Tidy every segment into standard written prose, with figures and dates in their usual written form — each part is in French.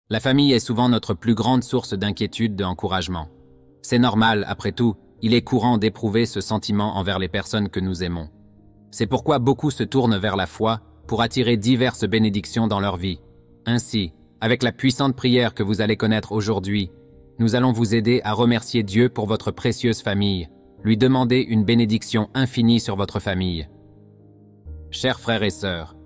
La famille est souvent notre plus grande source d'inquiétude, d'encouragement. C'est normal, après tout, il est courant d'éprouver ce sentiment envers les personnes que nous aimons. C'est pourquoi beaucoup se tournent vers la foi pour attirer diverses bénédictions dans leur vie. Ainsi, avec la puissante prière que vous allez connaître aujourd'hui, nous allons vous aider à remercier Dieu pour votre précieuse famille, lui demander une bénédiction infinie sur votre famille. Chers frères et sœurs,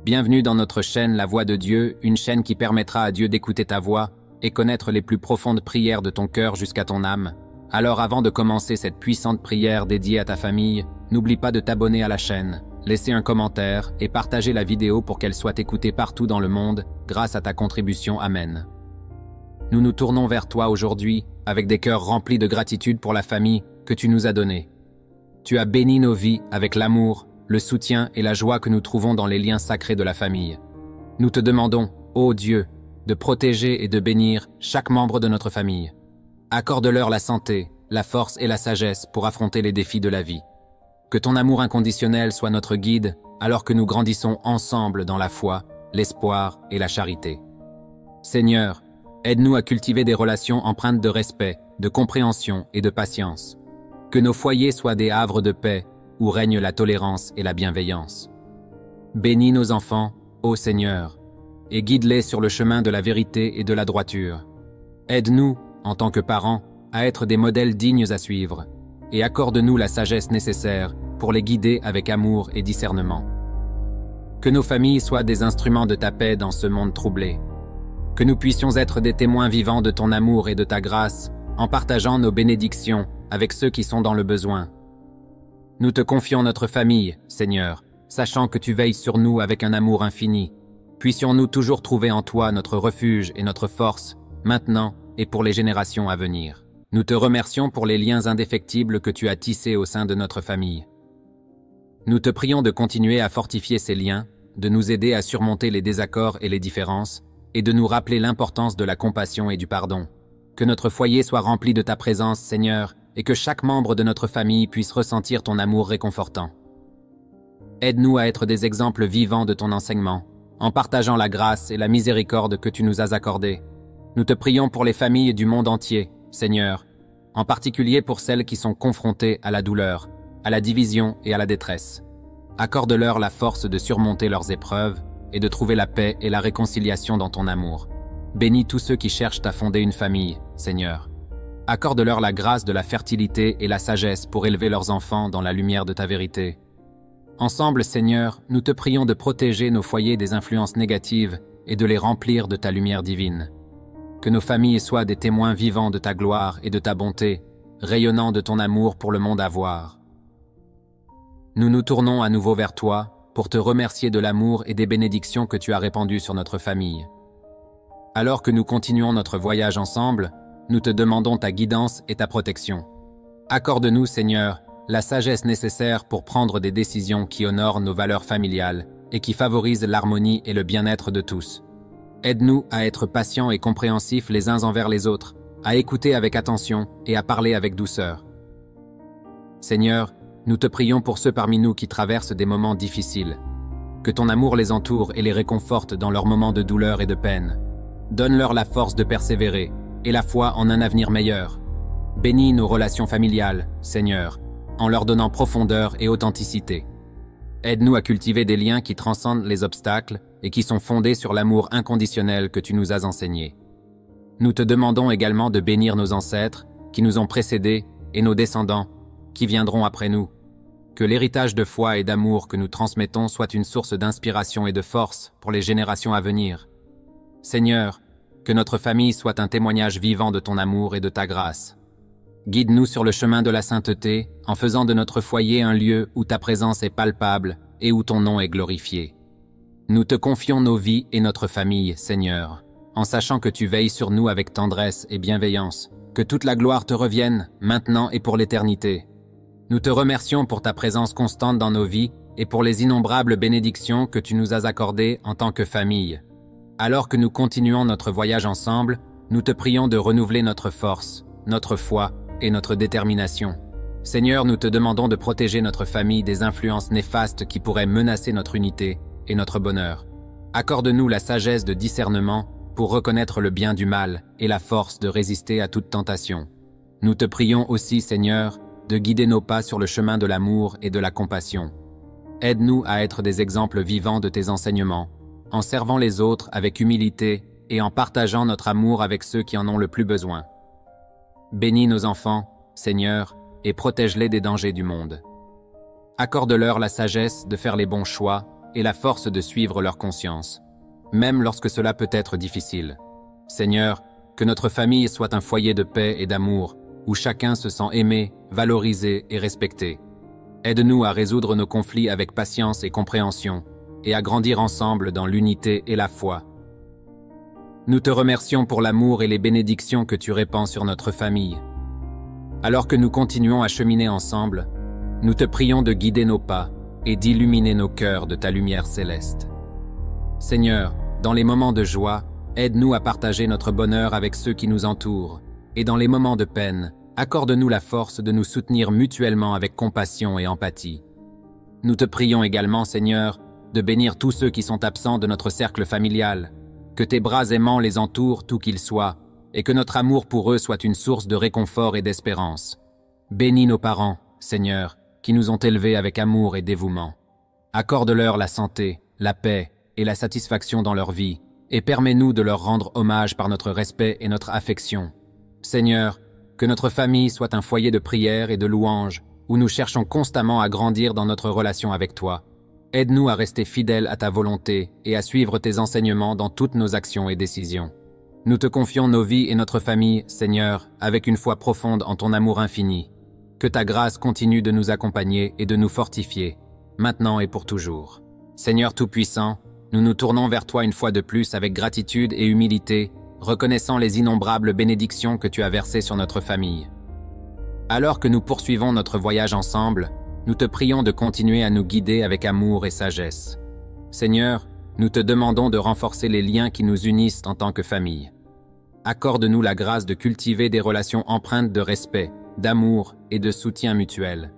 bienvenue dans notre chaîne La Voix de Dieu, une chaîne qui permettra à Dieu d'écouter ta voix et connaître les plus profondes prières de ton cœur jusqu'à ton âme. Alors avant de commencer cette puissante prière dédiée à ta famille, n'oublie pas de t'abonner à la chaîne, laisser un commentaire et partager la vidéo pour qu'elle soit écoutée partout dans le monde grâce à ta contribution. Amen. Nous nous tournons vers toi aujourd'hui avec des cœurs remplis de gratitude pour la famille que tu nous as donnée. Tu as béni nos vies avec l'amour, le soutien et la joie que nous trouvons dans les liens sacrés de la famille. Nous te demandons, ô Dieu, de protéger et de bénir chaque membre de notre famille. Accorde-leur la santé, la force et la sagesse pour affronter les défis de la vie. Que ton amour inconditionnel soit notre guide alors que nous grandissons ensemble dans la foi, l'espoir et la charité. Seigneur, aide-nous à cultiver des relations empreintes de respect, de compréhension et de patience. Que nos foyers soient des havres de paix où règne la tolérance et la bienveillance. Bénis nos enfants, ô Seigneur, et guide-les sur le chemin de la vérité et de la droiture. Aide-nous, en tant que parents, à être des modèles dignes à suivre, et accorde-nous la sagesse nécessaire pour les guider avec amour et discernement. Que nos familles soient des instruments de ta paix dans ce monde troublé. Que nous puissions être des témoins vivants de ton amour et de ta grâce, en partageant nos bénédictions avec ceux qui sont dans le besoin. Nous te confions notre famille, Seigneur, sachant que tu veilles sur nous avec un amour infini. Puissions-nous toujours trouver en toi notre refuge et notre force, maintenant et pour les générations à venir. Nous te remercions pour les liens indéfectibles que tu as tissés au sein de notre famille. Nous te prions de continuer à fortifier ces liens, de nous aider à surmonter les désaccords et les différences, et de nous rappeler l'importance de la compassion et du pardon. Que notre foyer soit rempli de ta présence, Seigneur, et que chaque membre de notre famille puisse ressentir ton amour réconfortant. Aide-nous à être des exemples vivants de ton enseignement, en partageant la grâce et la miséricorde que tu nous as accordées. Nous te prions pour les familles du monde entier, Seigneur, en particulier pour celles qui sont confrontées à la douleur, à la division et à la détresse. Accorde-leur la force de surmonter leurs épreuves et de trouver la paix et la réconciliation dans ton amour. Bénis tous ceux qui cherchent à fonder une famille, Seigneur. Accorde-leur la grâce de la fertilité et la sagesse pour élever leurs enfants dans la lumière de ta vérité. Ensemble, Seigneur, nous te prions de protéger nos foyers des influences négatives et de les remplir de ta lumière divine. Que nos familles soient des témoins vivants de ta gloire et de ta bonté, rayonnant de ton amour pour le monde à voir. Nous nous tournons à nouveau vers toi pour te remercier de l'amour et des bénédictions que tu as répandues sur notre famille. Alors que nous continuons notre voyage ensemble, nous te demandons ta guidance et ta protection. Accorde-nous, Seigneur, la sagesse nécessaire pour prendre des décisions qui honorent nos valeurs familiales et qui favorisent l'harmonie et le bien-être de tous. Aide-nous à être patients et compréhensifs les uns envers les autres, à écouter avec attention et à parler avec douceur. Seigneur, nous te prions pour ceux parmi nous qui traversent des moments difficiles. Que ton amour les entoure et les réconforte dans leurs moments de douleur et de peine. Donne-leur la force de persévérer et la foi en un avenir meilleur. Bénis nos relations familiales, Seigneur, en leur donnant profondeur et authenticité. Aide-nous à cultiver des liens qui transcendent les obstacles et qui sont fondés sur l'amour inconditionnel que tu nous as enseigné. Nous te demandons également de bénir nos ancêtres qui nous ont précédés et nos descendants qui viendront après nous. Que l'héritage de foi et d'amour que nous transmettons soit une source d'inspiration et de force pour les générations à venir. Seigneur, que notre famille soit un témoignage vivant de ton amour et de ta grâce. Guide-nous sur le chemin de la sainteté en faisant de notre foyer un lieu où ta présence est palpable et où ton nom est glorifié. Nous te confions nos vies et notre famille, Seigneur, en sachant que tu veilles sur nous avec tendresse et bienveillance, que toute la gloire te revienne, maintenant et pour l'éternité. Nous te remercions pour ta présence constante dans nos vies et pour les innombrables bénédictions que tu nous as accordées en tant que famille. Alors que nous continuons notre voyage ensemble, nous te prions de renouveler notre force, notre foi et notre détermination. Seigneur, nous te demandons de protéger notre famille des influences néfastes qui pourraient menacer notre unité et notre bonheur. Accorde-nous la sagesse de discernement pour reconnaître le bien du mal et la force de résister à toute tentation. Nous te prions aussi, Seigneur, de guider nos pas sur le chemin de l'amour et de la compassion. Aide-nous à être des exemples vivants de tes enseignements, en servant les autres avec humilité et en partageant notre amour avec ceux qui en ont le plus besoin. Bénis nos enfants, Seigneur, et protège-les des dangers du monde. Accorde-leur la sagesse de faire les bons choix et la force de suivre leur conscience, même lorsque cela peut être difficile. Seigneur, que notre famille soit un foyer de paix et d'amour, où chacun se sent aimé, valorisé et respecté. Aide-nous à résoudre nos conflits avec patience et compréhension, et à grandir ensemble dans l'unité et la foi. Nous te remercions pour l'amour et les bénédictions que tu répands sur notre famille. Alors que nous continuons à cheminer ensemble, nous te prions de guider nos pas et d'illuminer nos cœurs de ta lumière céleste. Seigneur, dans les moments de joie, aide-nous à partager notre bonheur avec ceux qui nous entourent, et dans les moments de peine, accorde-nous la force de nous soutenir mutuellement avec compassion et empathie. Nous te prions également, Seigneur, de bénir tous ceux qui sont absents de notre cercle familial, que tes bras aimants les entourent tout qu'ils soient, et que notre amour pour eux soit une source de réconfort et d'espérance. Bénis nos parents, Seigneur, qui nous ont élevés avec amour et dévouement. Accorde-leur la santé, la paix et la satisfaction dans leur vie, et permets-nous de leur rendre hommage par notre respect et notre affection. Seigneur, que notre famille soit un foyer de prière et de louange, où nous cherchons constamment à grandir dans notre relation avec toi. Aide-nous à rester fidèles à ta volonté et à suivre tes enseignements dans toutes nos actions et décisions. Nous te confions nos vies et notre famille, Seigneur, avec une foi profonde en ton amour infini. Que ta grâce continue de nous accompagner et de nous fortifier, maintenant et pour toujours. Seigneur Tout-Puissant, nous nous tournons vers toi une fois de plus avec gratitude et humilité, reconnaissant les innombrables bénédictions que tu as versées sur notre famille. Alors que nous poursuivons notre voyage ensemble, nous te prions de continuer à nous guider avec amour et sagesse. Seigneur, nous te demandons de renforcer les liens qui nous unissent en tant que famille. Accorde-nous la grâce de cultiver des relations empreintes de respect, d'amour et de soutien mutuel.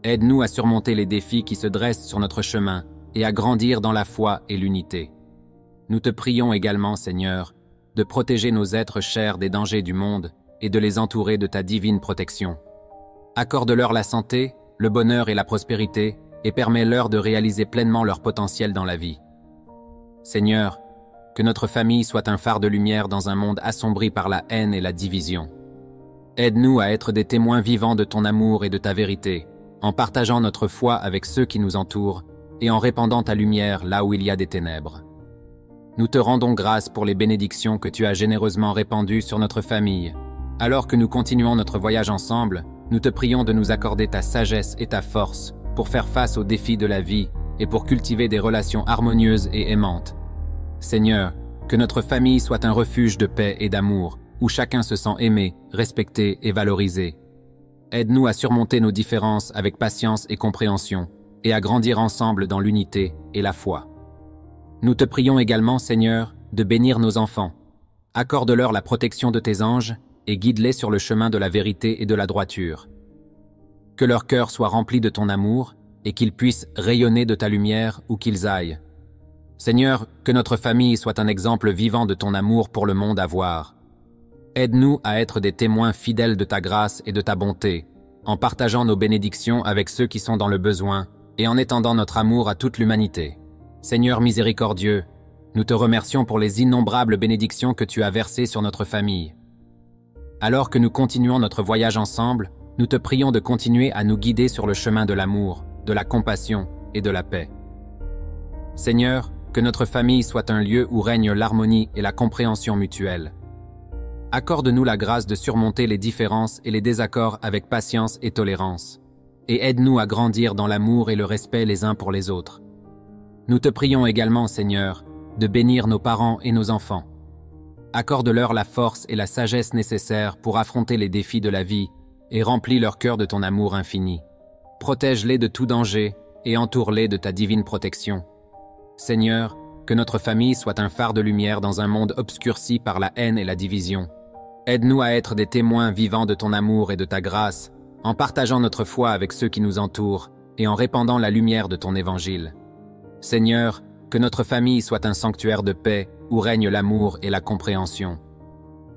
Aide-nous à surmonter les défis qui se dressent sur notre chemin et à grandir dans la foi et l'unité. Nous te prions également, Seigneur, de protéger nos êtres chers des dangers du monde et de les entourer de ta divine protection. Accorde-leur la santé, le bonheur et la prospérité, et permets-leur de réaliser pleinement leur potentiel dans la vie. Seigneur, que notre famille soit un phare de lumière dans un monde assombri par la haine et la division. Aide-nous à être des témoins vivants de ton amour et de ta vérité, en partageant notre foi avec ceux qui nous entourent et en répandant ta lumière là où il y a des ténèbres. Nous te rendons grâce pour les bénédictions que tu as généreusement répandues sur notre famille. Alors que nous continuons notre voyage ensemble, nous te prions de nous accorder ta sagesse et ta force pour faire face aux défis de la vie et pour cultiver des relations harmonieuses et aimantes. Seigneur, que notre famille soit un refuge de paix et d'amour, où chacun se sent aimé, respecté et valorisé. Aide-nous à surmonter nos différences avec patience et compréhension, et à grandir ensemble dans l'unité et la foi. Nous te prions également, Seigneur, de bénir nos enfants. Accorde-leur la protection de tes anges et guide-les sur le chemin de la vérité et de la droiture. Que leur cœur soit rempli de ton amour et qu'ils puissent rayonner de ta lumière où qu'ils aillent. Seigneur, que notre famille soit un exemple vivant de ton amour pour le monde à voir. Aide-nous à être des témoins fidèles de ta grâce et de ta bonté, en partageant nos bénédictions avec ceux qui sont dans le besoin et en étendant notre amour à toute l'humanité. Seigneur miséricordieux, nous te remercions pour les innombrables bénédictions que tu as versées sur notre famille. Alors que nous continuons notre voyage ensemble, nous te prions de continuer à nous guider sur le chemin de l'amour, de la compassion et de la paix. Seigneur, que notre famille soit un lieu où règne l'harmonie et la compréhension mutuelle. Accorde-nous la grâce de surmonter les différences et les désaccords avec patience et tolérance, et aide-nous à grandir dans l'amour et le respect les uns pour les autres. Nous te prions également, Seigneur, de bénir nos parents et nos enfants. Accorde-leur la force et la sagesse nécessaires pour affronter les défis de la vie et remplis leur cœur de ton amour infini. Protège-les de tout danger et entoure-les de ta divine protection. Seigneur, que notre famille soit un phare de lumière dans un monde obscurci par la haine et la division. Aide-nous à être des témoins vivants de ton amour et de ta grâce, en partageant notre foi avec ceux qui nous entourent et en répandant la lumière de ton évangile. Seigneur, que notre famille soit un sanctuaire de paix où règne l'amour et la compréhension.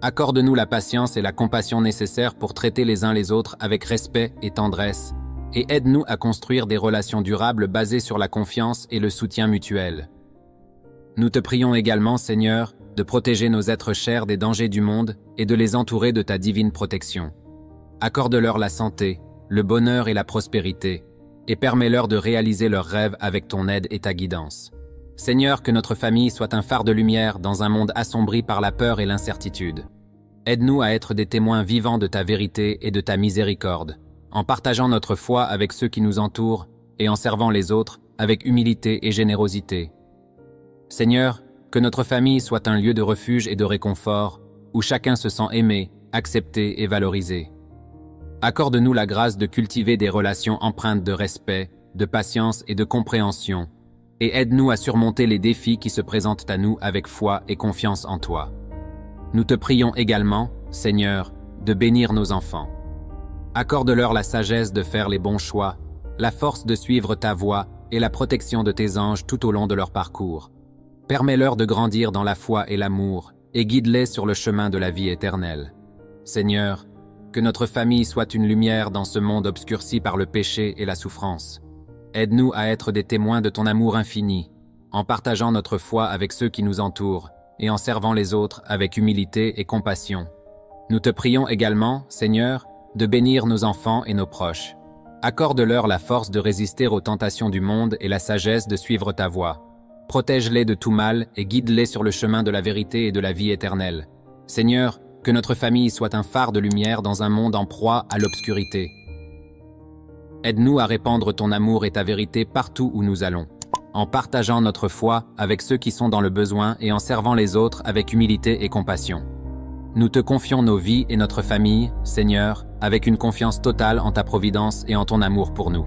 Accorde-nous la patience et la compassion nécessaires pour traiter les uns les autres avec respect et tendresse, et aide-nous à construire des relations durables basées sur la confiance et le soutien mutuel. Nous te prions également, Seigneur, de protéger nos êtres chers des dangers du monde et de les entourer de ta divine protection. Accorde-leur la santé, le bonheur et la prospérité, et permets-leur de réaliser leurs rêves avec ton aide et ta guidance. Seigneur, que notre famille soit un phare de lumière dans un monde assombri par la peur et l'incertitude. Aide-nous à être des témoins vivants de ta vérité et de ta miséricorde, en partageant notre foi avec ceux qui nous entourent et en servant les autres avec humilité et générosité. Seigneur, que notre famille soit un lieu de refuge et de réconfort, où chacun se sent aimé, accepté et valorisé. Accorde-nous la grâce de cultiver des relations empreintes de respect, de patience et de compréhension, et aide-nous à surmonter les défis qui se présentent à nous avec foi et confiance en toi. Nous te prions également, Seigneur, de bénir nos enfants. Accorde-leur la sagesse de faire les bons choix, la force de suivre ta voie et la protection de tes anges tout au long de leur parcours. Permets-leur de grandir dans la foi et l'amour, et guide-les sur le chemin de la vie éternelle. Seigneur, que notre famille soit une lumière dans ce monde obscurci par le péché et la souffrance. Aide-nous à être des témoins de ton amour infini, en partageant notre foi avec ceux qui nous entourent, et en servant les autres avec humilité et compassion. Nous te prions également, Seigneur, de bénir nos enfants et nos proches. Accorde-leur la force de résister aux tentations du monde et la sagesse de suivre ta voie. Protège-les de tout mal et guide-les sur le chemin de la vérité et de la vie éternelle. Seigneur, que notre famille soit un phare de lumière dans un monde en proie à l'obscurité. Aide-nous à répandre ton amour et ta vérité partout où nous allons, en partageant notre foi avec ceux qui sont dans le besoin et en servant les autres avec humilité et compassion. Nous te confions nos vies et notre famille, Seigneur, avec une confiance totale en ta providence et en ton amour pour nous.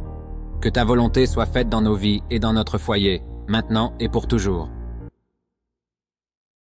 Que ta volonté soit faite dans nos vies et dans notre foyer, maintenant et pour toujours.